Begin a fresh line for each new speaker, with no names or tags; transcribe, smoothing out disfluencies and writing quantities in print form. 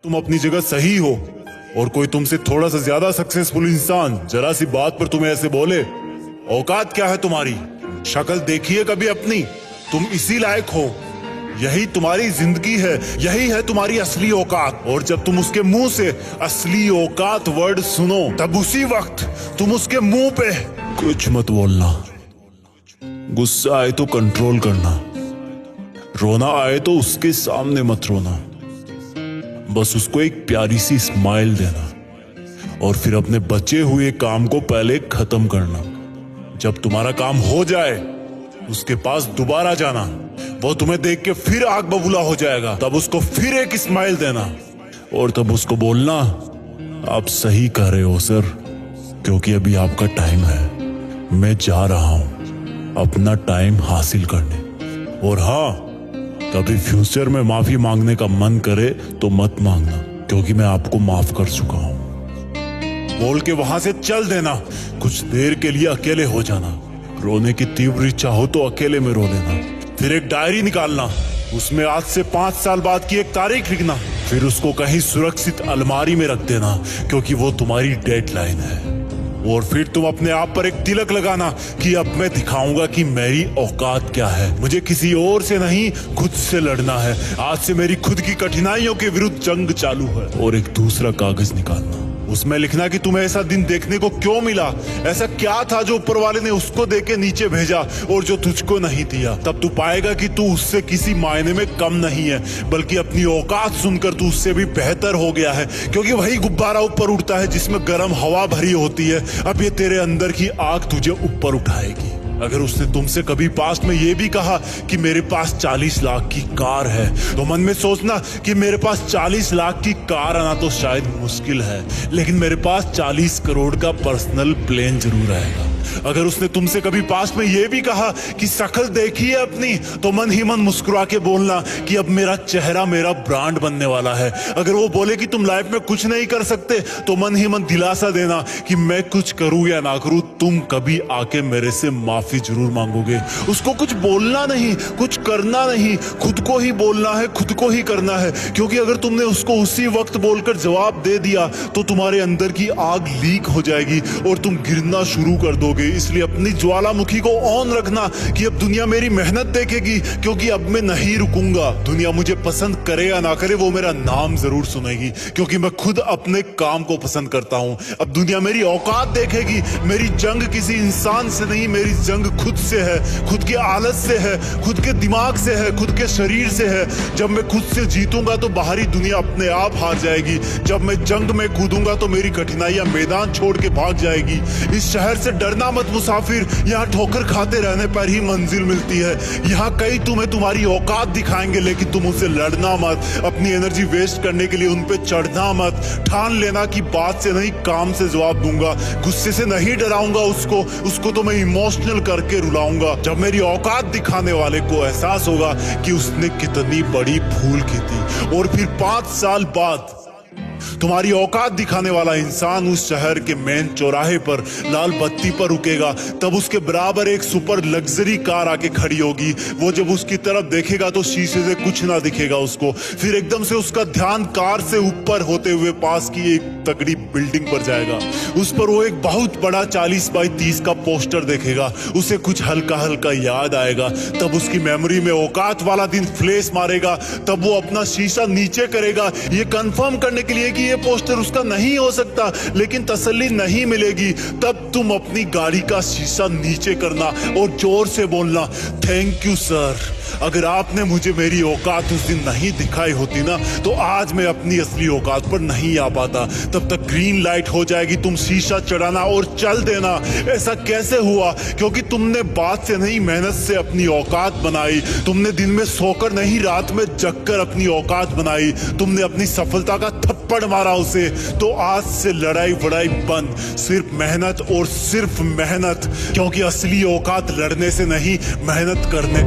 तुम अपनी जगह सही हो और कोई तुमसे थोड़ा सा ज्यादा सक्सेसफुल इंसान जरा सी बात पर तुम्हें ऐसे बोले, औकात क्या है तुम्हारी? शक्ल देखिए कभी अपनी, तुम इसी लायक हो, यही तुम्हारी जिंदगी है, यही है तुम्हारी असली औकात। और जब तुम उसके मुंह से असली औकात वर्ड सुनो तब उसी वक्त तुम उसके मुंह पे कुछ मत बोलना। गुस्सा आए तो कंट्रोल करना, रोना आए तो उसके सामने मत रोना, बस उसको एक प्यारी सी स्माइल देना और फिर अपने बचे हुए काम को पहले खत्म करना। जब तुम्हारा काम हो जाए उसके पास दोबारा जाना, वो तुम्हें देख के फिर आग बबूला हो जाएगा, तब उसको फिर एक स्माइल देना और तब उसको बोलना, आप सही कह रहे हो सर, क्योंकि अभी आपका टाइम है, मैं जा रहा हूं अपना टाइम हासिल करने। और हाँ, कभी फ्यूचर में माफी मांगने का मन करे तो मत मांगना, क्योंकि मैं आपको माफ कर चुका हूं। बोल के वहां से चल देना, कुछ देर के लिए अकेले हो जाना, रोने की तीव्र इच्छा हो तो अकेले में रो लेना, फिर एक डायरी निकालना, उसमें आज से 5 साल बाद की एक तारीख लिखना, फिर उसको कहीं सुरक्षित अलमारी में रख देना, क्योंकि वो तुम्हारी डेडलाइन है। और फिर तुम अपने आप पर एक तिलक लगाना कि अब मैं दिखाऊंगा कि मेरी औकात क्या है, मुझे किसी और से नहीं खुद से लड़ना है, आज से मेरी खुद की कठिनाइयों के विरुद्ध जंग चालू है। और एक दूसरा कागज निकालना, उसमें लिखना कि तुम्हें ऐसा दिन देखने को क्यों मिला, ऐसा क्या था जो ऊपर वाले ने उसको देके नीचे भेजा और जो तुझको नहीं दिया। तब तू पाएगा कि तू उससे किसी मायने में कम नहीं है, बल्कि अपनी औकात सुनकर तू उससे भी बेहतर हो गया है, क्योंकि वही गुब्बारा ऊपर उड़ता है जिसमें गर्म हवा भरी होती है। अब ये तेरे अंदर की आग तुझे ऊपर उठाएगी। अगर उसने तुमसे कभी पास्ट में ये भी कहा कि मेरे पास 40 लाख की कार है, तो मन में सोचना कि मेरे पास 40 लाख की कार आना तो शायद मुश्किल है, लेकिन मेरे पास 40 करोड़ का पर्सनल प्लेन जरूर आएगा। अगर उसने तुमसे कभी पास्ट में ये भी कहा कि शक्ल देखी है अपनी, तो मन ही मन मुस्कुरा के बोलना कि अब मेरा चेहरा मेरा ब्रांड बनने वाला है। अगर वो बोले कि तुम लाइफ में कुछ नहीं कर सकते, तो मन ही मन दिलासा देना कि मैं कुछ करूं या ना करूं, तुम कभी आके मेरे से माफी जरूर मांगोगे। उसको कुछ बोलना नहीं, कुछ करना नहीं, खुद को ही बोलना है, खुद को ही करना है, क्योंकि अगर तुमने उसको उसी वक्त बोलकर जवाब दे दिया तो तुम्हारे अंदर की आग लीक हो जाएगी और तुम गिरना शुरू कर दोगे। इसलिए अपनी ज्वालामुखी को ऑन रखना कि अब दुनिया मेरी मेहनत देखेगी, क्योंकि अब मैं नहीं रुकूंगा। दुनिया मुझे पसंद करे या ना करे, वो मेरा नाम जरूर सुनेगी, क्योंकि मैं खुद अपने काम को पसंद करता हूं। अब दुनिया मेरी औकात देखेगी। मेरी जंग किसी इंसान से नहीं, मेरी जंग खुद से है, खुद की आदत से है, खुद के दिमाग से है, खुद के शरीर से है। जब मैं खुद से जीतूंगा तो बाहरी दुनिया अपने आप हार जाएगी। जब मैं जंग में कूदूंगा तो मेरी कठिनाइयां मैदान छोड़ के भाग जाएगी। इस शहर से डरना मत मुसाफिर, यहाँ ठोकर खाते रहने पर ही मंजिल मिलती है। यहाँ कई तुम्हें तुम्हारी औकात दिखाएंगे, लेकिन तुम उनसे लड़ना मत, अपनी एनर्जी वेस्ट करने के लिए उन पे चढ़ना मत। ठान लेना कि बात से नहीं काम से जवाब दूंगा, गुस्से से नहीं डराऊंगा उसको तो मैं इमोशनल करके रुलाऊंगा। जब मेरी औकात दिखाने वाले को एहसास होगा कि उसने कितनी बड़ी भूल की थी, और फिर 5 साल बाद तुम्हारी औकात दिखाने वाला इंसान उस शहर के मेन चौराहे पर लाल बत्ती पर रुकेगा, तब उसके बराबर एक सुपर लग्जरी कार आके खड़ी होगी। वो जब उसकी तरफ देखेगा तो शीशे से कुछ ना दिखेगा उसको। फिर एकदम से उसका ध्यान कार से ऊपर होते हुए पास की एक तगड़ी बिल्डिंग पर जाएगा। उस पर वो एक बहुत बड़ा 40 बाई 30 का पोस्टर देखेगा। उसे कुछ हल्का हल्का याद आएगा। तब उसकी मेमोरी में औकात वाला दिन फ्लैश मारेगा। तब वो अपना शीशा नीचे करेगा, ये कंफर्म करने के लिए कि ये पोस्टर उसका नहीं हो सकता, लेकिन तसल्ली नहीं मिलेगी। तब तुम अपनी गाड़ी का शीशा नीचे करना और जोर से बोलना, थैंक यू सर, अगर आपने मुझे मेरी औकात उस दिन नहीं दिखाई होती ना, तो आज मैं अपनी असली औकात पर नहीं आ पाता। तब तक ग्रीन लाइट हो जाएगी, तुम शीशा चढ़ाना और चल देना। ऐसा कैसे हुआ? क्योंकि तुमने बात से नहीं मेहनत से अपनी औकात बनाई। तुमने दिन में सोकर नहीं रात में जगकर अपनी औकात बनाई। तुमने अपनी सफलता का थप्पड़ मारा उसे। तो आज से लड़ाई वड़ाई बंद, सिर्फ मेहनत और सिर्फ मेहनत, क्योंकि असली औकात लड़ने से नहीं मेहनत करने